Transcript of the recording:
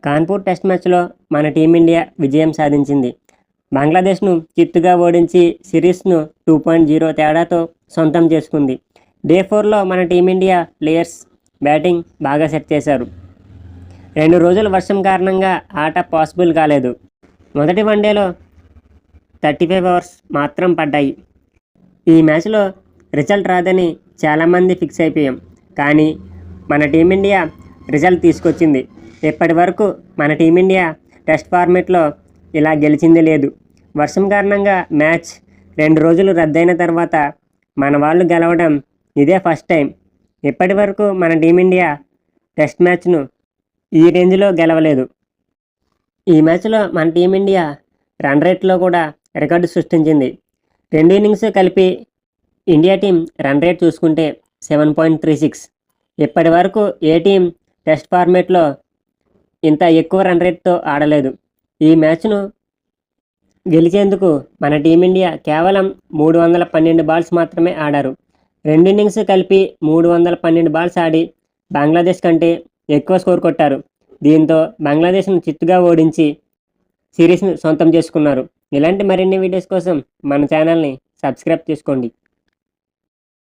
Kanpur test మ్యాచ్లో మన team India విజయం సాధించింది. బంగ్లాదేశ్ను చిత్తుగా ఓడించి సిరీస్ను 2.0 తేడాతో సొంతం చేసుకుంది. డే 4లో మన టీమిండియా ప్లేయర్స్ బ్యాటింగ్ బాగా సెట్ చేశారు. 2 రోజుల వర్షం కారణంగా ఆట పాసిబుల్ కాలేదు. మొదటి వన్డేలో 35 ఓవర్స్ మాత్రం పడ్డాయి. ఈ మ్యాచ్లో రిజల్ట్ రాదని చాలామంది ఫిక్స్ అయిపోయాం. కానీ మన టీమిండియా రిజల్ట్ తీసుకొచ్చింది. ఇప్పటి వరకు మన టీమిండియా టెస్ట్ ఫార్మేట్లో ఇలా గెలిచింది లేదు. వర్షం కారణంగా మ్యాచ్ 2 రోజులు రద్దయిన తర్వాత మన వాళ్ళు గెలవడం ఇదే ఫస్ట్ టైం. ఇప్పటి వరకు మన టీమిండియా టెస్ట్ మ్యాచ్ను ఈ రేంజ్లో గెలవలేదు. ఈ మ్యాచ్లో మన టీమిండియా రన్ రేట్లో కూడా రికార్డు సృష్టించింది. 2 ఇన్నింగ్స్ కలిపి ఇండియా టీం రన్ రేట్ చూసుకుంటే 7.36. ఇప్పటి వరకు ఏ టీం టెస్ట్ ఫార్మేట్లో ఇంత ఎక్కువ రన్ రేట్తో ఆడలేదు. ఈ మ్యాచ్ను గెలిచేందుకు మన టీమిండియా కేవలం 312 బాల్స్ మాత్రమే ఆడారు. 2 ఇన్నింగ్స్ కలిపి 312 బాల్స్ ఆడి బంగ్లాదేశ్ కంటే ఎక్కువ స్కోర్ కొట్టారు. దీంతో బంగ్లాదేశ్ను చిత్తుగా ఓడించి సిరీస్ను సొంతం చేసుకున్నారు. ఇలాంటి మరిన్ని వీడియోస్ కోసం మన ఛానల్ని సబ్స్క్రైబ్ చేసుకోండి.